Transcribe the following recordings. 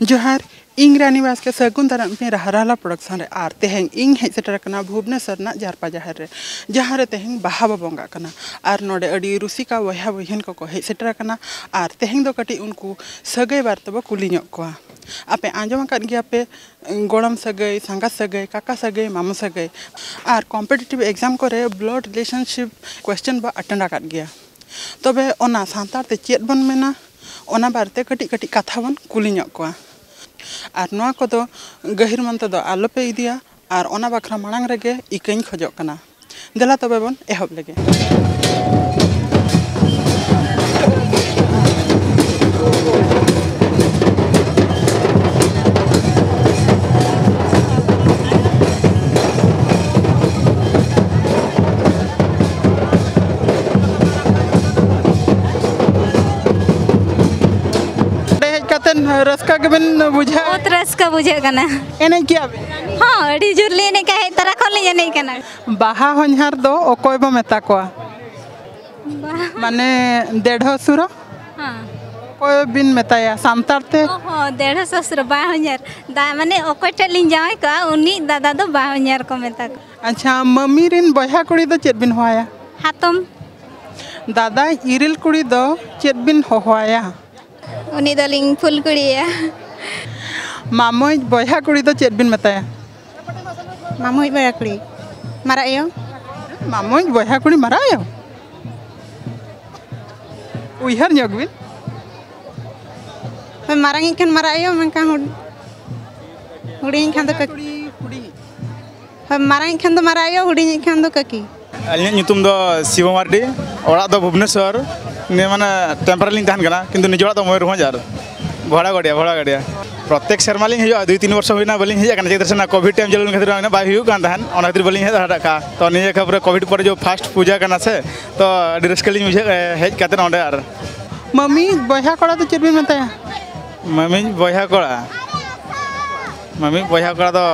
जोहार इंग रानी बास्के सगुन दारान पे रहराला प्रोडक्शन रे आर तेहें इंग हेज सेटर कना भुवनेश्वर ना जारपा जहार रे जहां रे तेहें बाहा बंगा कना आर नोडे अडी रुसिका वहा बहिन को हेज सेटर कना आर तेहें दो कटी उनको सगै बार तब कुली ᱧᱚᱜ कोआ आपे आंजम काट गया पे गोड़म सगै संगा सगै काका सगै मामू सगै आर कॉम्पिटिटिव एग्जाम करे ब्लड रिलेशनशिप क्वेश्चन बा अटेंड काट गया तबे ओना सांतार ते चेत बन मेना ओना बारते कटी कटी कथा बन कुली ᱧᱚᱜ कोआ आर नोआ को दो गहिर मनते दो आलो पे इदिया आर ओना बाखरा मांग रेगे इकैन खोजो कना देला तबे बन एहब लेगे रस्का के बिन बुझा बहुत रस्का बुझे कना एने किया हां अडी जुरले ने कहे तरा खोले जने कना बाहा हन्हार दो ओकोय बो मेता को माने डेढ़ सुर हां कोय बिन मेताया सांतार ते ओहो डेढ़ ससुर बा हन्हार दा माने ओकोय टेलिन जाय का उनी दादा दो बा हन्हार को मेता को अच्छा मम्मी रिन बहा कुड़ी दो चेत बिन होया हातम दादा इरिल कुड़ी दो चेत बिन होया उनी दलिंग फुल कुड़िया मामोय बहा कुड़ी दो चेत बिन मेताया मामोय बहा कुड़ी मारायो मामोय बहा कुड़ी मारायो उइहर ᱧᱚᱜ बिन हम मारांगी खन मारायो मनका हुडी खन दो ककी हम मारांगी खन दो मारायो हुडी खन दो ककी अलिया ᱧᱩᱛᱩᱢ ᱫᱚ शिव मार्डी ओड़ा दो भुवनेश्वर ने माने टेम्पररी लिंग तहन कना किंतु निजोड़ा तो मयूरभंज आर भाड़ा गाड़िया प्रत्येक शर्मा लिंग हजो 2-3 वर्ष होइना बलिंग हेज कना चेदरसना कोविड टाइम जलन खातिर ना बाय हुयु कान तहन ओना खातिर बलिंग हेज हडा का तो निजे खबर कोविड पर जो फर्स्ट पूजा कना से तो अडी रस्कलिंग मुझे हेज काते ओंडे आर मम्मी बहा कोड़ा तो चेत बिन मेताया मम्मी बहा कोड़ा तो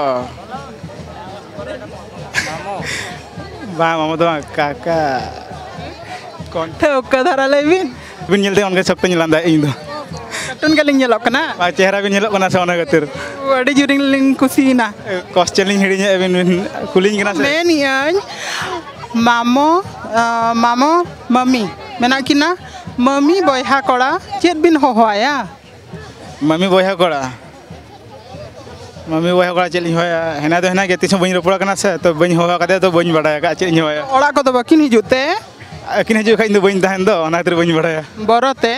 मामो तो काका कौन ओका धारा लेबिन बिन ñelte onge सकते ñelanda ᱤᱧ ᱫᱚ कार्टून के लिंग ñelok kana ᱵᱟ ᱪᱮᱦᱨᱟ ᱵᱤᱱ ᱧᱮᱞᱚᱜ ᱠᱟᱱᱟ ᱥᱮ ᱚᱱᱟ ᱠᱷᱟᱹᱛᱤᱨ अडी जुरिंग लिंग कुसीना क्वेश्चन लिंग हिड़िᱧ एबिन कुलिኝ कना से मेनियाñ मामो मामो मम्मी मेना किना मम्मी बहा कोड़ा चेत बिन होया मम्मी बहा कोड़ा चेल होया हेना दो हेना के तिस बइन रोपड़ा कना से तो बइन होया कदे तो बइन बडाया का चेल होया ओड़ा को तो बकिन हिजुते अकिन हजू खाइन दो बइन तहन दो ओना खातिर बइन बडाया बरते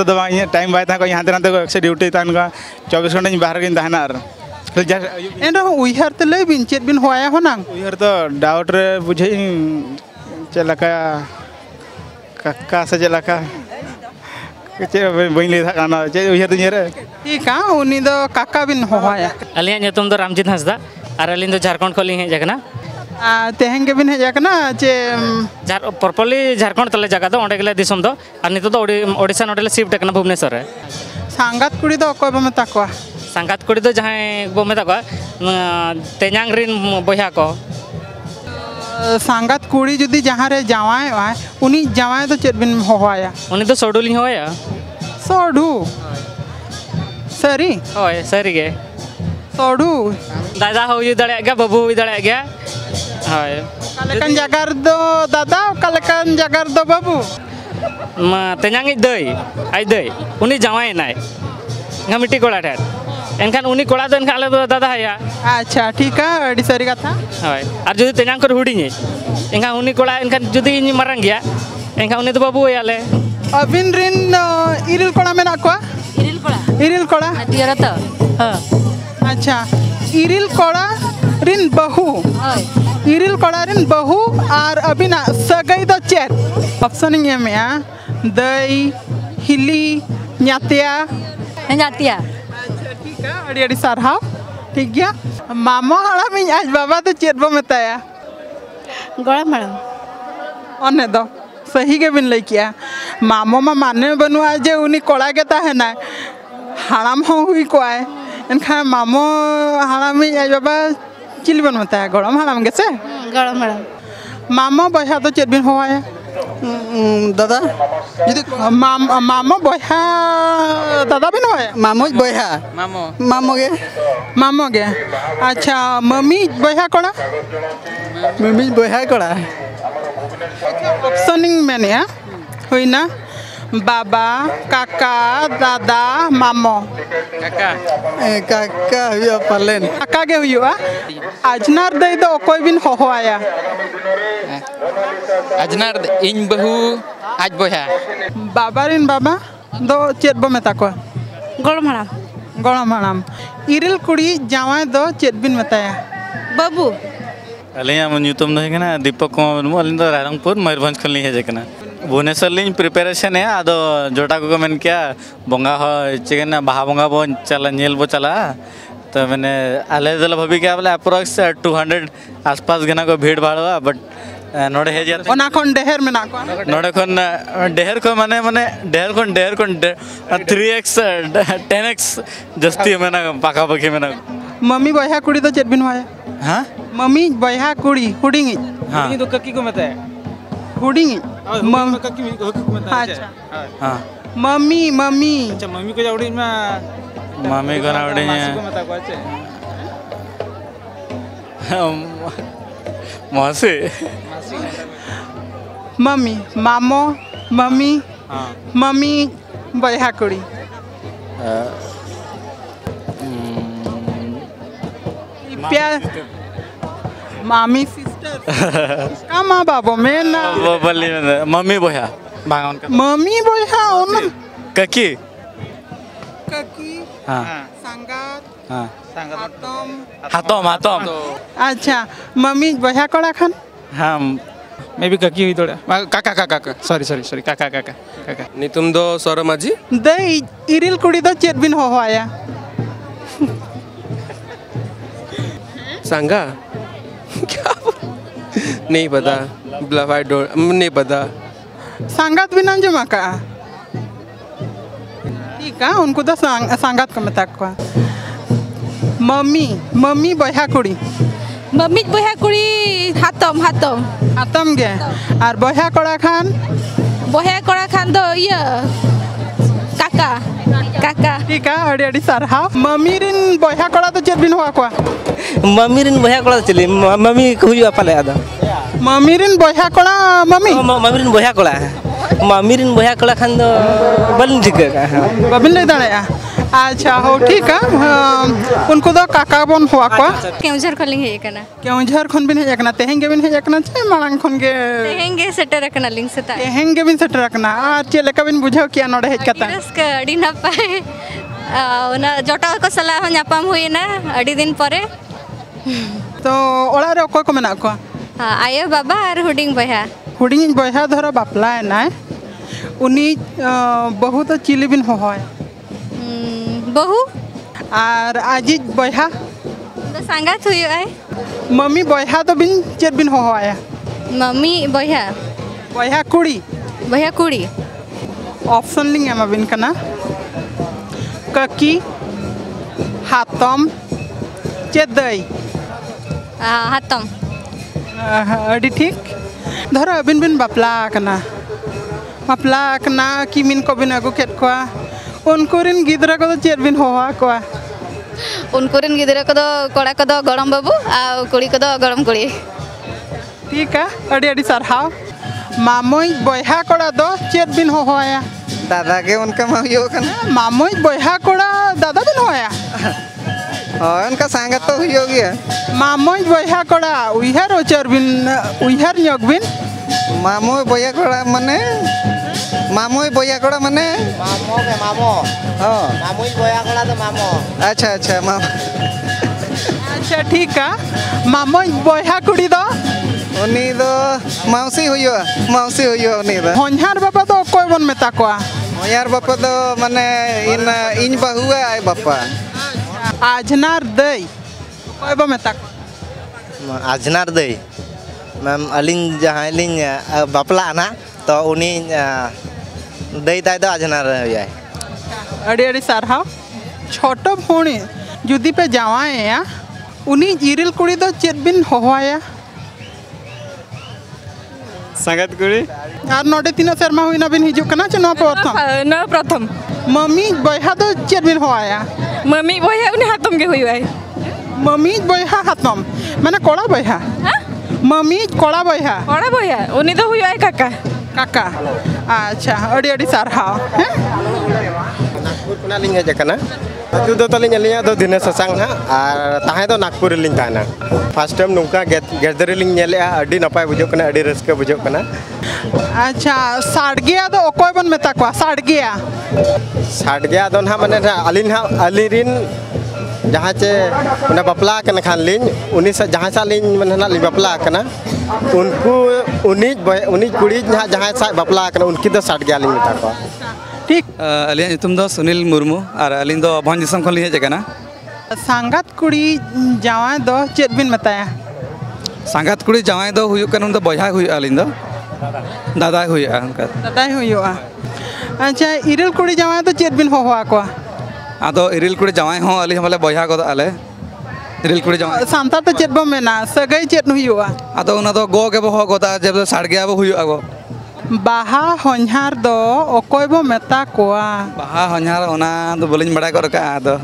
तो बा टाइम बाय था यहाँ हाते से ड्यूटी तहन का 24 घंटा बाहर गिन तहना आर एन उइहर ते ले बिन चेत बिन होया होनांग उइहर तो डाउट रे बुझे चलका काका से चलका चे बइन ले थाना चे उइहर दिन रे ठीक है उनी दो काका बिन होया अलिया ᱧᱩᱛᱩᱢ ᱫᱚ रामजीत हंसदा और अलिन दो झारखंड खली हेज कना तेहें के बिन हेज कना चे प्रॉपर्ली झारखंड तले जगह दो ओंडे गेले दिसम दो और नितो दो ओडिशा नोडेले शिफ्ट कना भुवनेश्वर रे सांगात कुड़ी दो कोय बो मेता को संगात कुड़ी दो जहां बो मेता को तेजांग रिन बया को सांगात कुड़ी जुदी जहां रे जावाय उनी जावाय तो चेत बिन होया उनी दो सोडुलिंग होया सोडू सरी होय सरी गे सोडू दादा होई दड़े गया बाबू होई दड़े गया होय कालेकन जगार दो दादा कालेकन जगार दो बाबू तेजांग दई आई दई उनी जावाय नाय मिट्टी कोड़ा ठेर एनखान उनी कोड़ा दो एनखान आले दो दादा हया अच्छा ठीक है अडी सरी कथा होय और जुदी तेजांग कर हुडिኝ एनखान उनी कोड़ा एनखान जुदी इन मारंग गया एनखान उनी तो बाबू याले अबिन रिन इरिल कोड़ा मेना को इरिल कोड़ा दियर तो हां अच्छा इरिल कोड़ा रिन बहू इरिल कोड़ा रिन बहू और अबिना सगई दो चेत ऑप्शन इन एमया दई हिली न्यातिया न्यातिया अच्छा ठीक है अडी अडी सारहाव ठीक गया मामो हड़ा में आज बाबा तो चेत बो मेताया गोड़ा मड़म ओने दो सही के बिन लई किया मामो मा माने बनुआ जे उनी कोड़ा के ताहेना हाड़ाम हो हुई कोआय एनखा मामो हाड़ाम में आज बाबा चिल बन मेताया गड़म हाड़ाम के से गड़म मड़म मामो बहा तो चेत बिन होया दादा जुदी मामो बया दादा भी नय मामुज बया मामो गे अच्छा मम्मी बया कड़ा मम्मी बया कड़ा ऑप्शनिंग मैंने हुईना बाबा काका दादा मामो काका हुआ पालेन काका गे हुआ आजनार दई दो कोई बिन होया अजनार इन बहु आज बया बाबा रिन बाबा दो चेत बो मेता को गड़म हाड़ाम इरिल कुड़ी जावाय दो चेत बिन मेताया बाबू अलिया ᱧᱩᱛᱩᱢ ᱫᱚ ᱦᱩᱭ ᱠᱟᱱᱟ दीपक कुमार मुर्मू अलिᱧ ᱫᱚ रायरंगपुर मयूरभंज खन ᱞᱤᱧ ᱦᱮᱡ ᱟᱠᱟᱱᱟ भुवनेश्वर लिंग प्रिपेरेशन है आदो जोटा को मेन क्या बंगा हो चिकन बाहा बंगा बो चला नेल बो चला तो मैंने आले दल भाभी क्या बोले अप्रोक्स 200 आसपास गना को भीड़ भाड़ बट नोडे हे जाते ओना कोन डेहर में ना को नोडे कोन डेहर को माने डेहर कोन 3x 10x जस्ती में ना पाका पकी में ना मम्मी बया कुड़ी तो चेत बिन होया हां मम्मी बया कुड़ी हुडिंग हां तो कक्की को मत है हुडिंग मम्मी कक्की को मत है अच्छा हां मम्मी अच्छा मम्मी को जावड़ी में मम्मी को नावड़ी को मत को अच्छे मौसी मम्मी मामो मम्मी मम्मी बया कुड़ी प्यार मामी सिस्टर का माँ बाबो में ना वो बल्ली में मम्मी बोया बांगन का मम्मी बया ओन ककी ककी हां संगात हां हातम अच्छा मम्मी बया कड़ा खान हां मे भी कक्की हुई थोड़ा काका सॉरी काका नितुम दो सौरभ माझी दई इरिल कुड़ी दो चेत बिन होया सांगा क्या नहीं पता ब्लफ आई डोंट नहीं पता संगात बिन अंजमा का ठीक है उनको तो संगात का मत को मम्मी बया कुड़ी मम्मी बया कुड़ी हातम गे और बया कड़ा खान दो ये काका ठीक है अड़ी सारहा मम्मी रिन बया कड़ा तो चेत बिन हुआ को मम्मी रिन बया कड़ा चली मम्मी को हुआ पाले आदा मम्मी रिन बया कड़ा मम्मी रिन बया कड़ा खान दो बलिन ठीक है बबिन ले दाड़या अच्छा हो ठीक है उनको दो काका बन हुआ को केउझर खलिंग हे कना केउझर खन बिन हे एकना तेहेंगे बिन हे एकना छे मांग खन गे तेहेंगे सेटर कना लिंग सेता तेहेंगे बिन सेटर एकना आ चे लेका बिन बुझाव किया नोडे हेज कता रस्का अडी नपाय ओना जोटा को सलाह न्यापाम हुईना अडी दिन परे तो ओला रे कोय को मेना को आयो बाबा और हुडिंग बया धरो बापला ना उनी बहुत चिली बिन होय बहु और आजिज बया तो संगात हुई है मम्मी बया तो बिन चेत बिन होया मम्मी बया कुड़ी ऑप्शन लिंग एमा बिन कना ककी हातम चेत दई हातम अड़ी ठीक धरो बिन बिन बापला कि मिन को बिन अगु केत को उनको रिन गिदरा को चेत बिन होवा को उनको रिन गिदरा को कोड़ा को गरम बाबू आ कुड़ी को गरम कुड़ी ठीक है अड़ी सारहाव मामोई बया कोड़ा दो चेत बिन होया दादा के उनका माहियो कना मामोई बया कोड़ा दादा बिन होया हां उनका संगत तो हुई होगी मामोई बया कोड़ा उइहर ओचर बिन उइहर न्योग बिन मामोई बया कोड़ा माने मामो हां मामोई बया कोड़ा तो मामो अच्छा मामो अच्छा ठीक है मामोई बया कुड़ी दो उनी दो मौसी हुयो उनी दो होन्हार बापा दो कोई बन मेता को होयार बापा दो माने इन बहुआ आई बापा आजनार दई कोई बन मेता आजनार दई मैम अलिन जहां लिन बापला ना तो उनी दई ताई दो आजनार होया अड़ी सारहाव छोटो भोणी जुदी पे जावाया उनी इरिल कुड़ी दो चेत बिन होया संगत कुड़ी और नोडे तीन शर्मा हुई ना बिन हिजू कना चनो प्रथम न प्रथम मम्मी बयहा तो चेत बिन होया मम्मी बयहा उनी हातम के हुई है मम्मी बयहा हातम माने कोड़ा बयहा मम्मी कोड़ा बयहा उनी तो हुई है काका काका अच्छा अड़ी अड़ी सारहाव हैं नागपुर खुना लिंग हेज कना अतु दो तलिंग अलिया दो दिनेश ससांग ना और ताहे दो नागपुर लिंग ताना फर्स्ट टाइम नुका गेदर लिंग नेले अडी नपाय बुझो कना अडी रस्के बुझो कना अच्छा साडगिया तो ओकोय बन मेता को साडगिया दो ना माने अलिरिन जहाँ चे उन्हें बपला कना खान लिंग उन्हीं से जहाँ सा लिंग माने ना लिंग बपला कना उनको उन्हीं कुड़ी जहाँ सा बपला कना उनकी तो साडगिया लिंग मेता को ठीक अलिया नितुम दो सुनील मुर्मू और अलिन दो भंज दिसम खन लिहे जगना सांगत कुड़ी जावाय दो चेत बिन बताया सांगत कुड़ी जावाय दो हुयु कन उन दो बयहा हुयु अलिन दो दादा हुयु उनका दादा हुयु अच्छा इरल कुड़ी जावाय दो चेत बिन होवा को आदो इरिल कुड़ी जावाय हो अलिन हमले बयहा को आले इरिल कुड़ी जावाय सांता तो चेत बो मेना सगई चेत हुयु आदो उना दो गो के बो हो गोदा जब साडगिया बो हुयु आगो बाहा होन्हार दो ओकोय बो मेता कोआ बाहा होन्हार ओना दो बोलिन बड़ा कर का आदो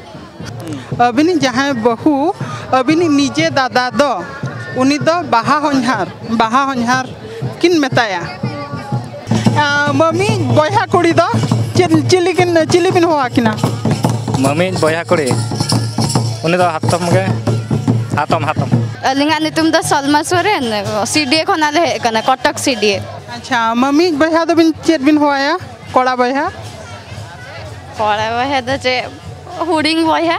अबिनी जहाँ बहु अबिनी निजे दादा दो उनी दो बाहा होन्हार किन मेताया मम्मी बयहा कुड़ी दो चिली बिन होआ किना मम्मी बयहा कुड़ी उनी दो हातम अलिंगा नितुम दो सलमा सोरेन सीडीए खनाले हे कना कटक सीडीए अच्छा मम्मी बयहा दो बिन चेत बिन होया कोड़ा बयहा तो चे हुडिंग बयहा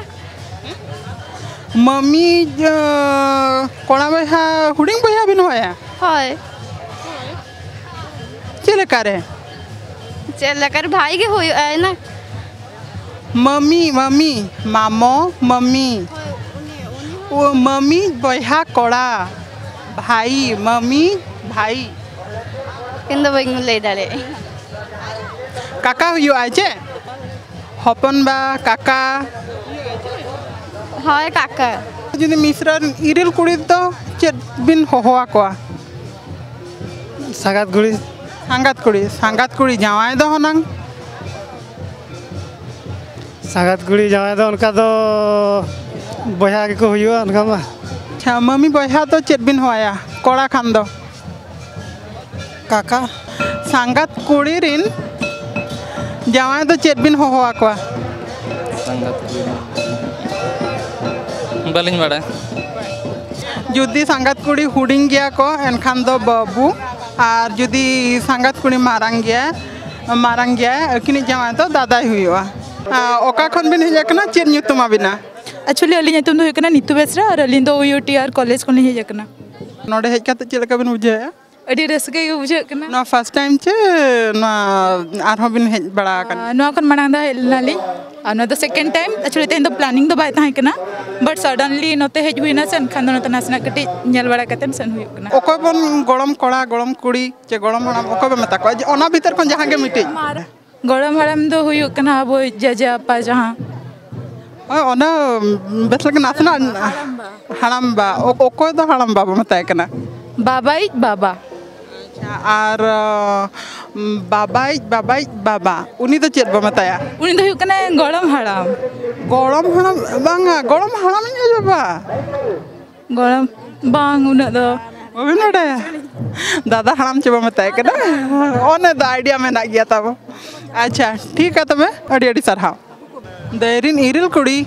मम्मी कोड़ा बयहा हुडिंग बयहा बिन होया होय चेलेकारे भाई के हुई है ना मम्मी मामो मम्मी वो मम्मी बयहा कोड़ा भाई मम्मी भाई किंतु बंग ले डाले काका हुई आजे हपन बा काका हाय काका जुदी मिश्रा इरिल कुड़ी तो चेत बिन होवा को संगत कुड़ी जावाय दो होनांग संगत कुड़ी जावाय दो उनका तो बयहा के को हुई उनका मा अच्छा मम्मी बयहा तो चेत बिन होया कोड़ा खान दो काका संगत कुड़ी रिन जावाय तो चेत बिन होवा को बलिन बड़ा जुदी संगत कुड़ी हुडिंग गया को एनखान दो बाबू और जुदी संगत कुड़ी मारंग गया अकिनी जावाय तो दादा हुआ ओका खन बिन हेजकना चेत ᱧᱩᱛᱩᱢ बिना एक्चुअली अली ᱧᱩᱛᱩᱢ दो हुई नीतू बेसरा और अली दो यूटीआर कॉलेज को नहीं हेजकना नोडे हेज काते चेलका बिन बुझाया अडी रसके बुझे कना नो फर्स्ट टाइम चे नो आरो बिन हेज बड़ा कन नो कन मांग दा हेलनाली नो द सेकंड टाइम एक्चुअली तेन दो प्लानिंग दो बाय ताहे कना बट सडनली नोते हेज हुईना सेन खान नोते नासना कटी नेल बड़ा कतेन सेन हुई कना ओको बन गड़म कोड़ा गड़म कुड़ी चे गड़म हराम ओको बे मता को ओना भीतर कोन जहां के मिटे गड़म हराम दो हुई कना अब जजा पा जहां ओना बेसलक नासना हराम बा ओको दो हराम बाबा मता कना बाबा और बाबा उनी तो चेत बा बताया उनी तो हुई कना गड़म हराम बांगा गड़म हराम ने बाबा गड़म बांग उना दो नोडे दादा हराम चे बा बताया कना ओने द आइडिया में ना गया तब अच्छा ठीक है तबे अड़ी सरहाव दैरिन इरिल कुड़ी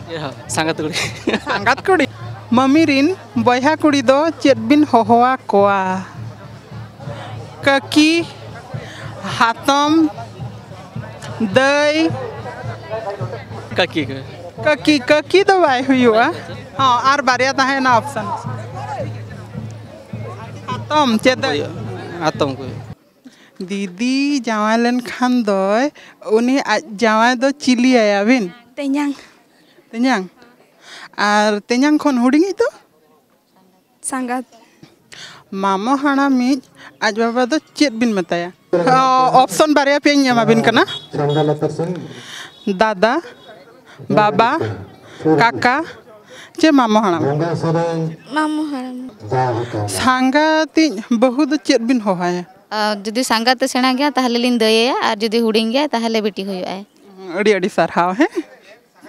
संगत कुड़ी मम्मी रिन बयहा कुड़ी दो चेत बिन होवा कोआ ककी हातम दई ककी तो बाय हुआ हाँ आर बारिया ताहे ना ऑप्शन हातम चेत हातम को दीदी जावाय लेन खान दो उनी जावाय दो चिली आया बिन तेन्यांग और तेन्यांग खन हुडिंगी तो संगत मामो हाना मिज आज बाबा दो चेत बिन बताया ऑप्शन बारिया पे ᱧᱟᱢᱟ बिन कना दादा बाबा काका चे मामो हाना सांगाती बहु दो चेत बिन होहाया जुदी सांगाते सेना गया ताहले लिन दया और जुदी हुडिंग गया ताहले बेटी हुई अड़ी अड़ी सरहाव है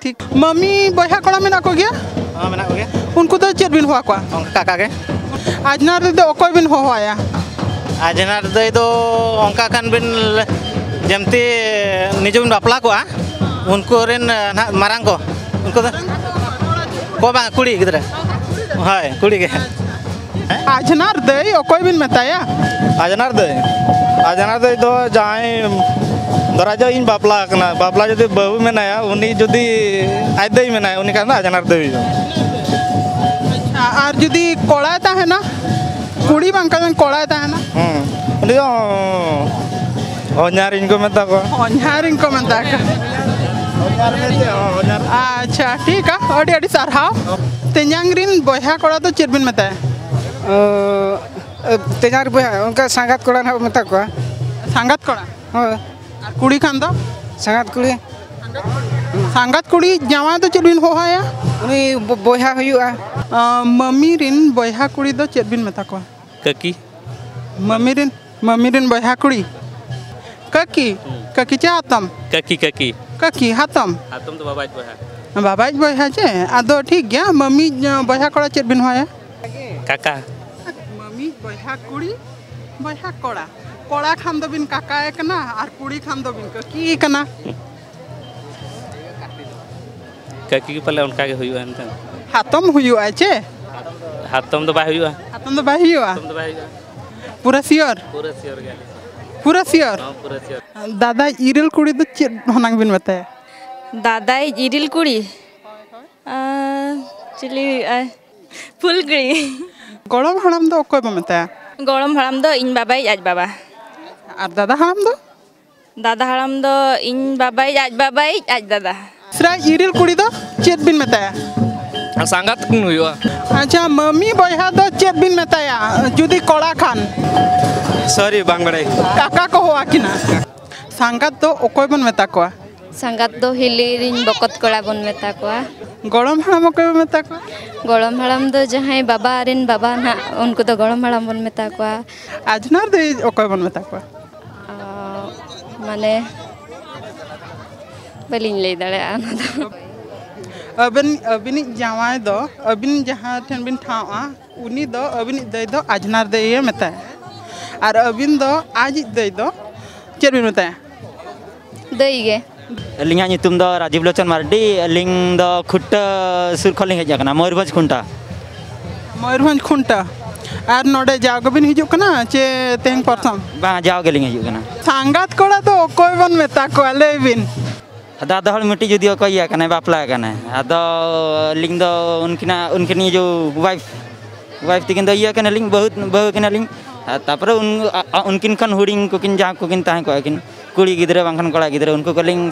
ठीक मम्मी बया कड़ा मेना को गया हां मेना को गया उनको तो चेर बिन हुआ को काका के आजनार दे ओकोय बिन होवाया आजनार दे दो ओंका कान बिन जेमती निजो बिन बापला को उनको रेन मारांग को उनको को बा कुड़ी गिदरा हाय कुड़ी के आजनार दे ओकोय बिन मेताया आजनार दे दो जाए दराजा इन बापला कना बापला जदि बहु मेनाया उनी जदि आज दई मेनाया उनी का आजनार दे अच्छा और जदि कोड़ा है ना कुड़ी बांका कोड़ा है ना उनी दो होन्यार इनको मेता को होन्यार इनको मेता को अच्छा ठीक है अड़ी अड़ी सरहाव तेजांग रिन बया कोड़ा तो चेर बिन मेताया तेजार बया उनका सांगात कोड़ा ना मेता को सांगात कोड़ा हां कुड़ी खान दो सांगात कुड़ी जावा तो चेर बिन होहाया उनी बया हुआ मम्मी रिन बया कुड़ी दो चेर बिन मेता को ककी मम्मी रिन बया कुड़ी ककी चा हातम ककी हातम तो बाबाज बया चे आदो ठीक गया मम्मी बया कोड़ा चेर बिन होया काका मम्मी बया कुड़ी बया कोड़ा कोड़ा खान दो बिन काका कना और कुड़ी खान दो बिन ककी कना ककी के पले उनका के हुआ है हातम हुआ चे हातम तो बाय हुआ पूरा सियर दादा इरल कुड़ी तो चेद होनांग बिन बताया दादा इरिल कुड़ी चिली फुलगड़ी गड़म हड़म दो ओकोय बा बताया गड़म हड़म दो इन बाबाई आज बाबा और दादा हड़म दो इन बाबाई आज दादा सरा इरिल कुड़ी दो चेद बिन बताया सांगात कुन हुआ अच्छा मम्मी बया दो चेद बिन बताया जुदी कोड़ा खान सॉरी बांग बड़े काका को हुआ कि ना सांगात दो ओकोय बन मेता को सांगात दो हिलीरिन बकत कोड़ा बन मेता को गड़म हड़म ओकोय मेता को गड़म हड़म दो जहां बाबा रिन बाबा ना उनको तो गड़म हड़म बन मेता को आजनार दे ओकोय बन मेता को माने बलिन ले दड़े आना दो अबिन जावाय दो अबिन जहां ठन बिन ठावा उनी दो अबिन दे दो आजनार दे ये मेताया और अबिन दो आज दे दो चेर बिन मेताया दई गे अलिंगा नितुम दो राजीव लोचन मार्डी अलिंग दो खुट्टा सुर खलिंग हेज कना मयूरभंज खुंटा और नोडे जाओ बिन हिजु कना चे तेंग परसम बा जाओ गेलिंग हिजु कना सांगात कोड़ा तो ओकोय बन मेता को ले बिन दादा हल मिट्टी जुदी ओकोय कना बापला कना आदो लिंग दो उनकिनी जो वाइफ तिकिन दो ये कना लिंग बहुत कना लिंग तापर उनकिन खन हुडिंग कोकिन जहां कोकिन ताहे को किन कुड़ी गिदरे बांखन कोड़ा गिदरे उनको को लिंग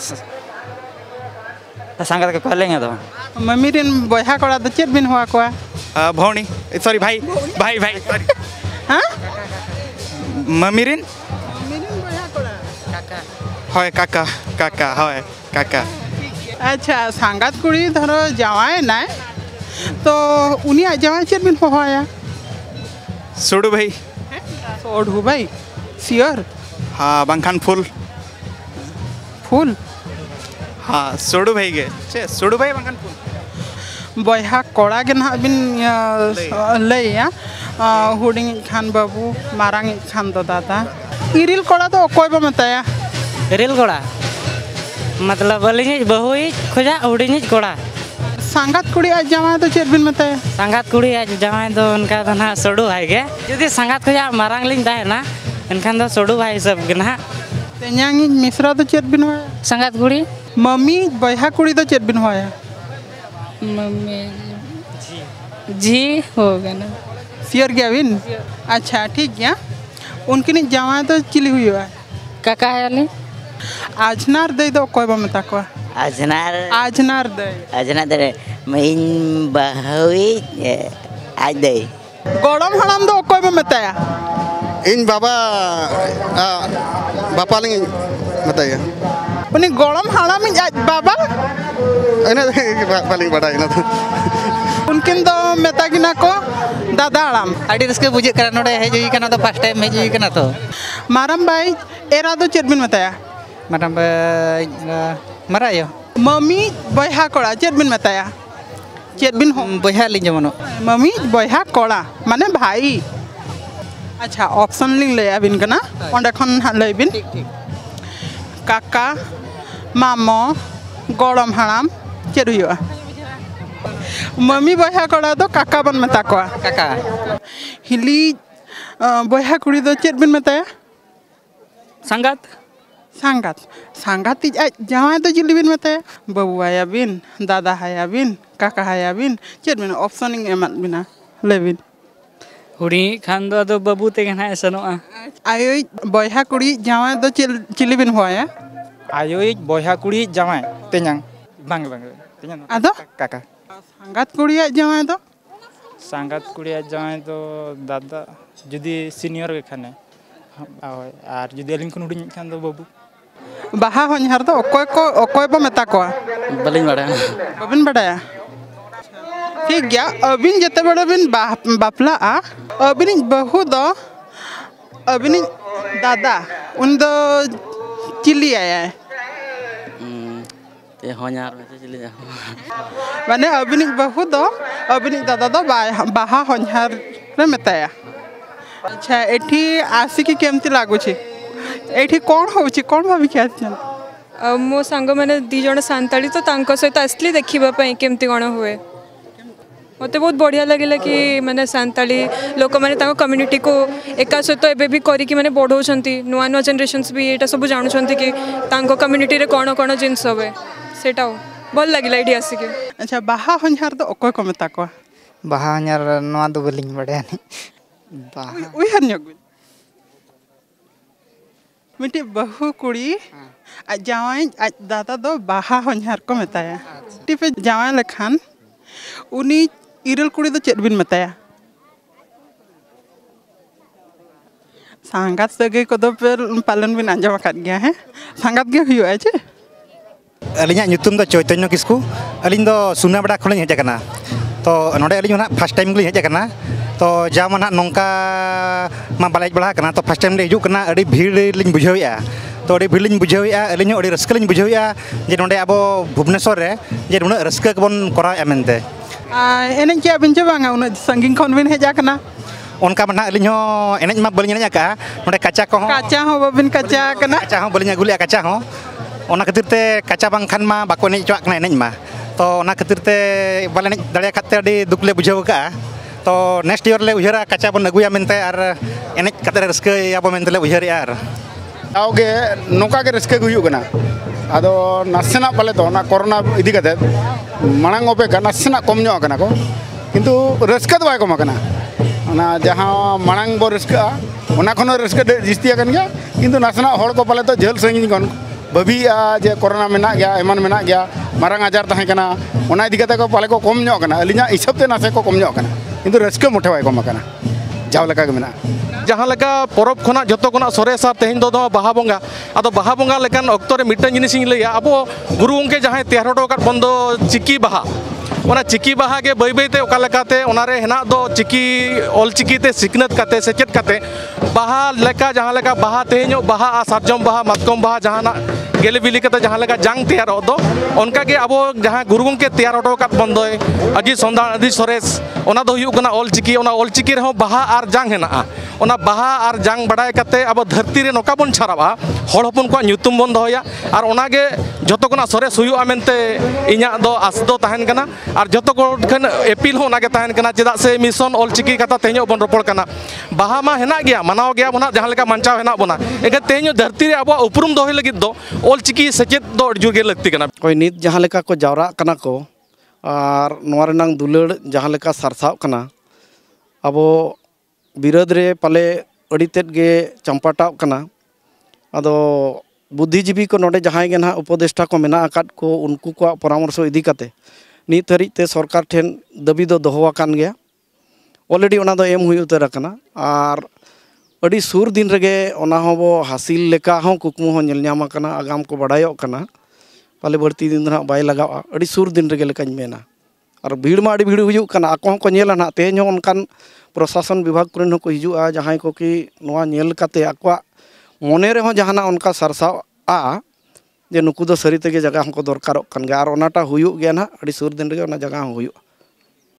सांगात के कोलेंग दो मम्मी रिन बया कोड़ा तो चेर बिन हुआ को भौणी सॉरी भाई सॉरी हां मम्मी रिन बया कोड़ा काका होय काका होय काका अच्छा सांगात कुड़ी धरो जावाय ना तो उनी जावाय चेर बिन होया सोडू भाई सियर हाँ बांखान फुल हाँ सोडू भाई गे सोडू भाई बांखान फुल बया कोड़ा के ना बिन लैया हुडिंग खान बाबू मारांग खान दो दादा इरिल कोड़ा तो ओकोय बा मेताया इरिल कोड़ा मतलब अलिंग बहु खोजा हुडिंग कोड़ा सांगात कुड़ी आज जावाय तो चेर बिन मेताया सांगात कुड़ी आज जावाय तो उनका तो ना सोडू भाई गे जुदी सांगात खोजा मारांग लिंग ताहे ना एनखान दो सोडू भाई सब के ना तेजांग मिश्रा तो चेर बिन होया सांगात कुड़ी मम्मी बया कुड़ी तो चेर बिन होया मम्मी जी होगा ना सियर गया बिन अच्छा ठीक गया उनकी जावाय तो चिली हुई है काका है आजनार दे दो कोई बा मेता को आजनार दे मैं बहवी आज दे गड़म हड़म दो कोई बा मेताया इन बाबा बापा लिंग बताइए उन्हें गोलम हाड़ा में आज बाबा बालिंग बड़ा इना तो उनकिन दो मेता को दादा आराम आड़ी रस्के बुझे करा नोडे हेजुई कना तो फर्स्ट टाइम हेजुई कना तो मारम भाई एरा दो चेत बिन बताया मारम मरायो मम्मी बयहा कोड़ा चेत बिन बताया चेत बिन हो बयहा लिंग जमनो मम्मी बयहा कोड़ा माने भाई अच्छा ऑप्शन लिंग ले बिन कना ओंडे खन ले बिन काका मामो गोलम हाड़ाम चेत हुआ मम्मी बयहा कोड़ा दो काका बन मता को काका हिली बयहा कुड़ी दो चेत बिन बताया संगात संगात संगात जहाँ तो चिली बिन बताया बबू आया बिन दादा हाया बिन काका हाया बिन चेत बिन ऑप्शन एमत बिना ले बिन हुडी खान दो बाबू ते गना सनोआ आयो बयहा कुड़ी जहाँ तो चिली बिन होया आयो बयहा कुड़ी जमाय तेन्यांग बांग बांग तेन्यांग आदो काका संगात कुड़ी जहाँ तो संगात कुड़ी जमाय तो दादा जुदी सीनियर के खाने और जुदी अलिंग को हुडिंग खान दो बाबू बाहा हन्हार तो अकोय बो मेता को बलिंग बाड़ाया बाबिन बाड़ाया ठीक गया अबिन जते बड़े बिन बापला अबिन बहु दो अबिन दादा उन दो चिल्ली आया है ते हन्हार में से चिल्ली जा माने अबिन बहु दो अबिन दादा दो बाहा हन्हार रे मेताया अच्छा एठी आसी की केमती लागु छी एठी कौन होची कौन भाभी क्या मो सांग मैंने दी जण सांताली तो तांको सहित आसली देखिबा पई केमती कोन हुए मते बहुत बढ़िया लगिला कि माने सांताली लोक माने तांको कम्युनिटी को एका सहित एबे भी करी कि माने बढ़ौछंती नुआ नुआ जनरेशन्स भी एटा सब जानुछंती कि तांको कम्युनिटी रे कोन कोन जिंस होवे सेटा भल लगिला एडी आसी के अच्छा बाहा हन्हार तो ओकोय को मेता को बाहा हन्हार नुआ दो बलिंग बड़े बाहा उई हन्यक मिट्टी बहु कुड़ी आज जावाई आज दादा दो बाहा हन्हार को मेताया टिपे जावाई लेखान उनी इरल कुड़ी दो चेत बिन मेताया सांगात सगे को दो पर पालन बिन आंजम आकाद गया है सांगात गे हुआ है अलिंग ᱧᱩᱛᱩᱢ ᱫᱚ ᱪᱳᱭᱛᱚᱱᱱᱚ ᱠᱤᱥᱠᱩ ᱟᱹᱞᱤᱧ ᱫᱚ ᱥᱩᱱᱟᱵᱟᱲᱟ ᱠᱷᱚᱱᱤᱧ ᱦᱮᱡ ᱟᱠᱟᱱᱟ ᱛᱚ ᱱᱚᱰᱮ ᱟᱹᱞᱤᱧ ᱦᱚᱸ ᱯᱷᱟᱥᱴ ᱴᱟᱭᱤᱢ ᱜᱮᱞᱤᱧ ᱦᱮᱡ ᱟᱠᱟᱱᱟ ᱛᱚ ᱡᱟ ᱢᱟ ᱱᱟᱦᱟᱜ ᱱᱚᱝᱠᱟ ᱢᱟ ᱵᱟᱞᱮ ᱦᱮᱡ ᱵᱟᱲᱟ ᱟᱠᱟᱱᱟ ᱛᱚ ᱯᱷᱟᱥᱴ ᱴᱟᱭᱤᱢ ᱞᱮ ᱦᱤᱡᱩᱜ ᱠᱟᱱᱟ ᱟᱹᱰᱤ ᱵᱷᱤᱲ ᱞᱤᱧ ᱵᱩᱡᱷᱟᱹᱣᱮᱜᱼᱟ तो अड़ी भीड़ लिंग बुझावेआ अलिंग अड़ी रस्क लिंग बुझावेआ जे नोडे अब भुवनेश्वर रे जे नुना रस्क बन कराया मेनते एनेज के बिन बांगा उन संगिंग खन बिन हेजा कना उनका मना अलिंग हो एनेज मा बलिंग एनेज का नोडे कच्चा को कच्चा हो बबिन कच्चा कना कच्चा हो बलिंग अगुलिया कच्चा हो ओना खातिर ते कच्चा बांग खान मा बाको एनेज चोआ कना एनेज मा तो ओना खातिर ते बाले एनेज दाड़िया खाते अड़ी दुख ले बुझाव का तो नेक्स्ट ईयर ले उहरा कच्चा बन अगुया मेनते आर एनेज खाते रस्क याबो मेनते ले उहर यार आवगे नोका के रस्के हुई कना आदो नासेना पाले तो ना कोरोना इदी कते मांग ओपे का नासेना कम ᱧᱚᱜ कना को किंतु रस्के तो बाय कम कना ना जहां मांग बो रस्का ओना खनो रस्के जिस्ती कन गया किंतु नासेना हड़ को पाले तो झेल संगिन कन बबीआ जे कोरोना मेना गया एमान मेना गया मारंग आजार तहे कना ओना इदी कते को पाले को कम ᱧᱚᱜ कना अलिना हिसाब ते नासे को कम ᱧᱚᱜ कना किंतु रस्के मोटे बाय कम कना जाव लका के मेना जहाँ लेका परब खना जतो कोना सरेसा तेहन दो बाहा बोंगा अदो बाहा बोंगा लेकान अक्तो रे मिटन जिनिस लैया अब गुरु गंके जहाँ तैयार हटो का बंदो चिकी बाहा ओना चिकी बाहा के बै बैते ओका लेकाते ओनारे हेना दो चिकी ऑल चिकी ते सिकनत काते सेचेत काते बाहा लेका जहाँ लेका बाहा तेहनो बाहा आ सारजम बाहा मातकम बाहा जहाँ गेले बिली कते जहाँ लेका जांग तैयार दो उनका के अब जहाँ गुरु गंके तैयार हटो का बंदो अजी संधान अजी सरेस ओना दो हुयु कना ऑल चिकी रहो बाहा आर जांग हेना ओना बाहा आर जांग बड़ाय कते अब धरती रे नोका बन छाराबा हड़ हपन को ᱧᱩᱛᱩᱢ बन दहोया आर ओनागे जतो कोना सरेस हुयुआ मेनते इᱧा दो आस दो तहन कना आर जतो को खन एपिल हो ओनागे तहन कना चेदा से मिशन ऑल चिकी कथा तेहनो बन रोपड़ कना बाहा मा हेना गया मनाव गया बना जहां लेका मानचाव हेना बना एगे तेहनो धरती रे अब उपरुम दोहे लगित दो ऑल चिकी सेचेत दो अडजु गे लगती कना कोई नित जहां लेका को जावरा कना को आर नोआ रेनांग दुलड़ जहां लेका सरसाव कना अब विरोध रे पाले अड़ी तेद गे चंपाटाव कना अदो बुद्धिजीवी को नोडे जहां गे ना उपदेष्टा को मेना आकाद को उनको को परामर्श इदी काते नित हरी ते सरकार ठेन दबी दो दोहो आकान गया ऑलरेडी ओना दो एम हुई उतर कना आर अड़ी सुर दिन रगे ओना हो बो हासिल लेका हो कुकमु हो नेल ᱧᱟᱢ आकना आगाम को बड़ायोग कना पाले बढ़ती दिन ना बाय लगावा अड़ी सुर दिन रगे लेकाñ मेना और भीड़ मा अड़ी भीड़ हुयुग कना आको को नेला ना तेज हो उनकान प्रशासन विभाग कुरेन हो को हिजुआ जहां को कि नोआ नेल काते आकवा मोने रे हो जहाना उनका सरसाव आ जे नुकु दो सरी तेगे जगह हमको दरकारोग कन गे और ओनाटा हुयुग गे ना अड़ी सुर दिन रगे ओना जगह हो हुयुग